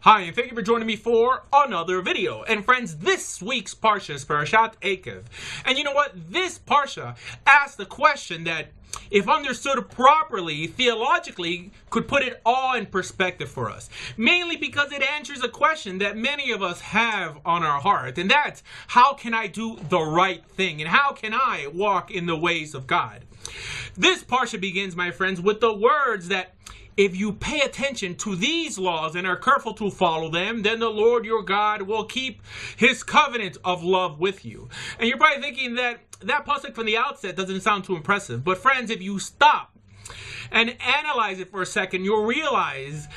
Hi, and thank you for joining me for another video. And friends, this week's Parsha is Parashat Ekev. And you know what? This Parsha asks the question that, if understood properly, theologically, could put it all in perspective for us. Mainly because it answers a question that many of us have on our heart. And that's, how can I do the right thing? And how can I walk in the ways of God? This Parsha begins, my friends, with the words that, if you pay attention to these laws and are careful to follow them, then the Lord your God will keep his covenant of love with you. And you're probably thinking that pasuk from the outset doesn't sound too impressive. But friends, if you stop and analyze it for a second, you'll realize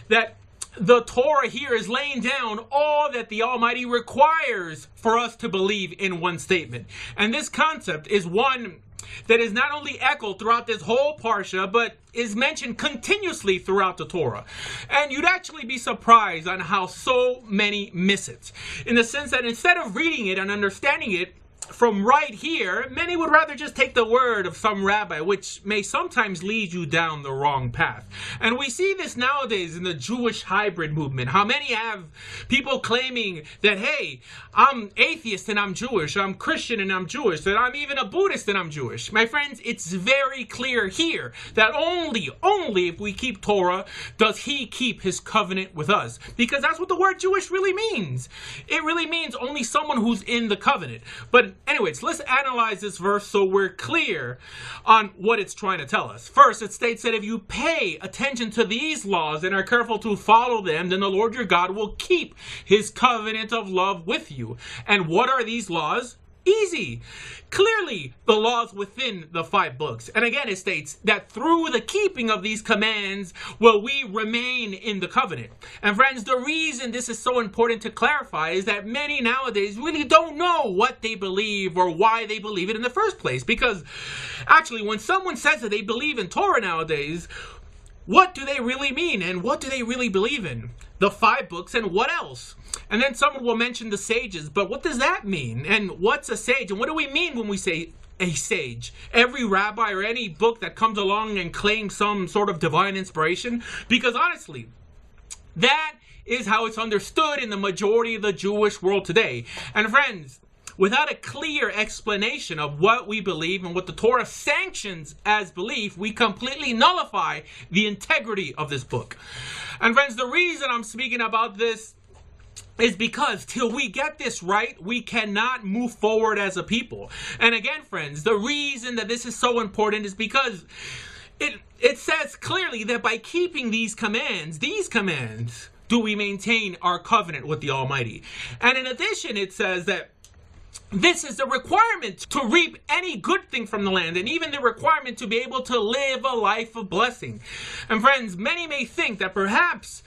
that the Torah here is laying down all that the Almighty requires for us to believe in one statement. And this concept is one that is not only echoed throughout this whole Parsha, but is mentioned continuously throughout the Torah. And you'd actually be surprised on how so many miss it. In the sense that instead of reading it and understanding it from right here, many would rather just take the word of some rabbi, which may sometimes lead you down the wrong path. And we see this nowadays in the Jewish hybrid movement. How many have people claiming that, hey, I'm atheist and I'm Jewish, I'm Christian and I'm Jewish, that I'm even a Buddhist and I'm Jewish. My friends, it's very clear here that only if we keep Torah does he keep his covenant with us. Because that's what the word Jewish really means. It really means only someone who's in the covenant. But anyways, let's analyze this verse so we're clear on what it's trying to tell us. First, it states that if you pay attention to these laws and are careful to follow them, then the Lord your God will keep his covenant of love with you. And what are these laws? Easy. Clearly, the laws within the 5 books. And again, it states that through the keeping of these commands will we remain in the covenant. And friends, the reason this is so important to clarify is that many nowadays really don't know what they believe or why they believe it in the first place. Because actually, when someone says that they believe in Torah nowadays, what do they really mean? And what do they really believe in? The 5 books and what else? And then someone will mention the sages, but what does that mean? And what's a sage? And what do we mean when we say a sage? Every rabbi or any book that comes along and claims some sort of divine inspiration? Because honestly, that is how it's understood in the majority of the Jewish world today. And friends, without a clear explanation of what we believe and what the Torah sanctions as belief, we completely nullify the integrity of this book. And friends, the reason I'm speaking about this is because till we get this right, we cannot move forward as a people. And again, friends, the reason that this is so important is because it says clearly that by keeping these commands, do we maintain our covenant with the Almighty. And in addition, it says that this is the requirement to reap any good thing from the land, and even the requirement to be able to live a life of blessing. And friends, many may think that perhaps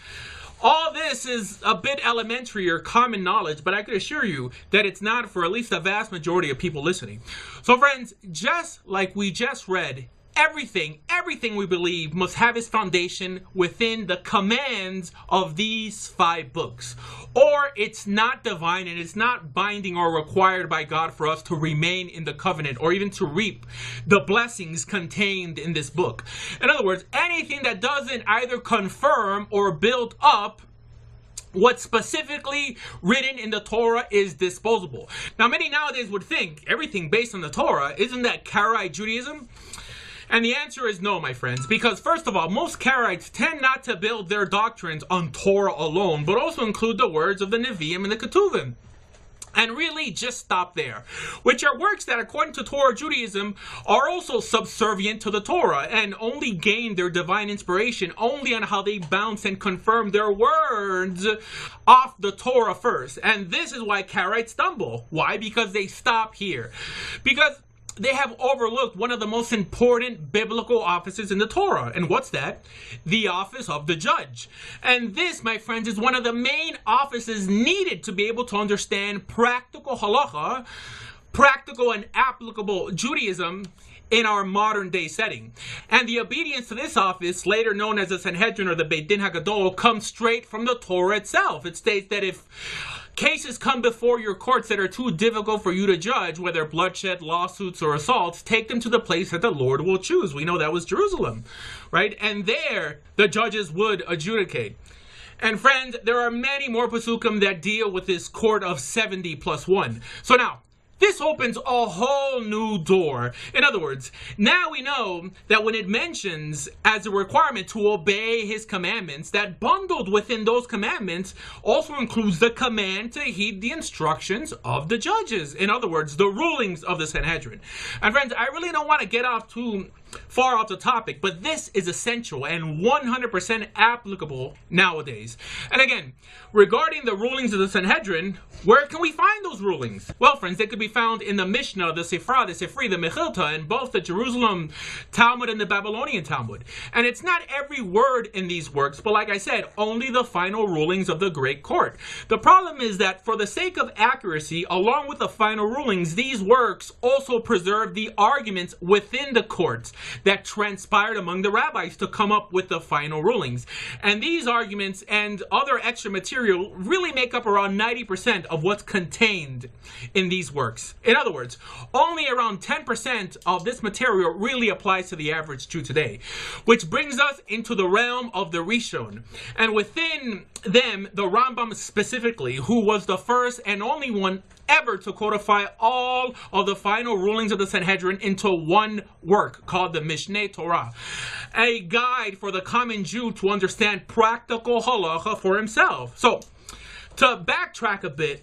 all this is a bit elementary or common knowledge, but I can assure you that it's not for at least the vast majority of people listening. So friends, just like we just read, everything we believe must have its foundation within the commands of these 5 books. Or it's not divine and it's not binding or required by God for us to remain in the covenant or even to reap the blessings contained in this book. In other words, anything that doesn't either confirm or build up what's specifically written in the Torah is disposable. Now, many nowadays would think everything based on the Torah, isn't that Karaite Judaism? And the answer is no, my friends, because first of all, most Karaites tend not to build their doctrines on Torah alone, but also include the words of the Nevi'im and the Ketuvim. And really just stop there, which are works that, according to Torah Judaism, are also subservient to the Torah and only gain their divine inspiration only on how they bounce and confirm their words off the Torah first. And this is why Karaites stumble. Why? Because they stop here. Because they have overlooked one of the most important biblical offices in the Torah. And what's that? The office of the judge. And this, my friends, is one of the main offices needed to be able to understand practical halacha, practical and applicable Judaism in our modern day setting. And the obedience to this office, later known as the Sanhedrin or the Beit Din HaGadol, comes straight from the Torah itself. It states that if cases come before your courts that are too difficult for you to judge, whether bloodshed, lawsuits, or assaults, take them to the place that the Lord will choose. We know that was Jerusalem, right? And there, the judges would adjudicate. And friends, there are many more pasukim that deal with this court of 70 plus 1. So now, this opens a whole new door. In other words, now we know that when it mentions as a requirement to obey his commandments, that bundled within those commandments also includes the command to heed the instructions of the judges. In other words, the rulings of the Sanhedrin. And friends, I really don't want to get off too far off the topic, but this is essential and 100% applicable nowadays. And again, regarding the rulings of the Sanhedrin, where can we find those rulings? Well, friends, they could be found in the Mishnah, the Sifra, the Sifri, the Mechilta, in both the Jerusalem Talmud and the Babylonian Talmud. And it's not every word in these works, but like I said, only the final rulings of the Great Court. The problem is that for the sake of accuracy, along with the final rulings, these works also preserve the arguments within the courts that transpired among the rabbis to come up with the final rulings. And these arguments and other extra material really make up around 90% of what's contained in these works. In other words, only around 10% of this material really applies to the average Jew today, which brings us into the realm of the Rishon. And within them, the Rambam specifically, who was the first and only one ever to codify all of the final rulings of the Sanhedrin into one work called the Mishneh Torah, a guide for the common Jew to understand practical halacha for himself. So, to backtrack a bit,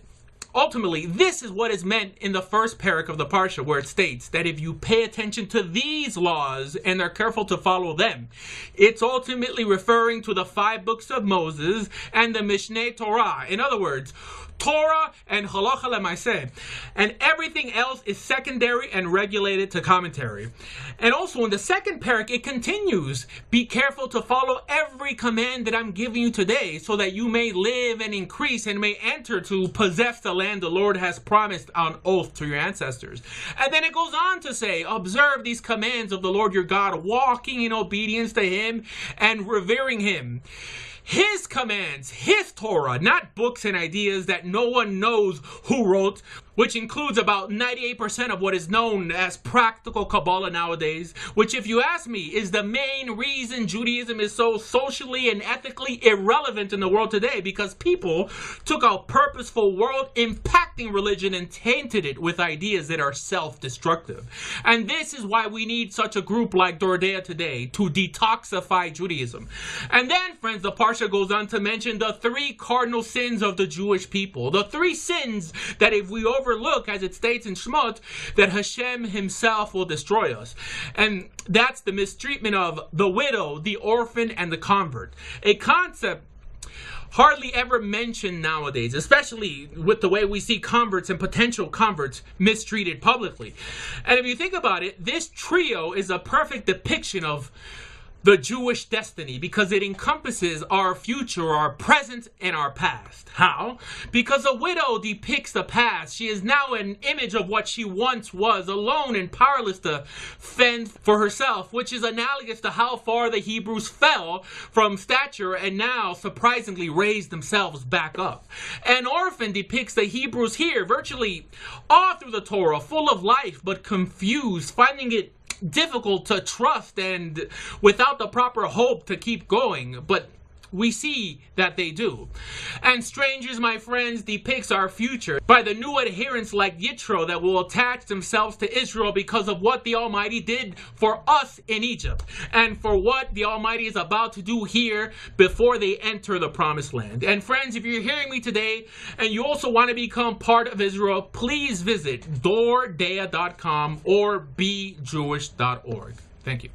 ultimately, this is what is meant in the first parak of the Parsha, where it states that if you pay attention to these laws and are careful to follow them, it's ultimately referring to the 5 books of Moses and the Mishneh Torah. In other words, Torah and Halacha Lemaaseh, and everything else is secondary and regulated to commentary. And also in the second parak, it continues, be careful to follow every command that I'm giving you today, so that you may live and increase and may enter to possess the land the Lord has promised on oath to your ancestors. And then it goes on to say, observe these commands of the Lord your God, walking in obedience to him and revering him. His commands, his Torah, not books and ideas that no one knows who wrote, which includes about 98% of what is known as practical Kabbalah nowadays, which, if you ask me, is the main reason Judaism is so socially and ethically irrelevant in the world today, because people took a purposeful world impacting religion and tainted it with ideas that are self-destructive. And this is why we need such a group like Dordea today to detoxify Judaism. And then, friends, the Parsha goes on to mention the 3 cardinal sins of the Jewish people. The 3 sins that if we overlook, as it states in Shemot, that Hashem himself will destroy us. And that's the mistreatment of the widow, the orphan, and the convert. A concept hardly ever mentioned nowadays, especially with the way we see converts and potential converts mistreated publicly. And if you think about it, this trio is a perfect depiction of the Jewish destiny, because it encompasses our future, our present, and our past. How? Because a widow depicts the past. She is now an image of what she once was, alone and powerless to fend for herself, which is analogous to how far the Hebrews fell from stature and now surprisingly raised themselves back up. An orphan depicts the Hebrews here, virtually all through the Torah, full of life but confused, finding it difficult to trust and without the proper hope to keep going, but we see that they do. And strangers, my friends, depicts our future by the new adherents like Yitro that will attach themselves to Israel because of what the Almighty did for us in Egypt and for what the Almighty is about to do here before they enter the Promised Land. And friends, if you're hearing me today and you also want to become part of Israel, please visit doordea.com or bejewish.org. Thank you.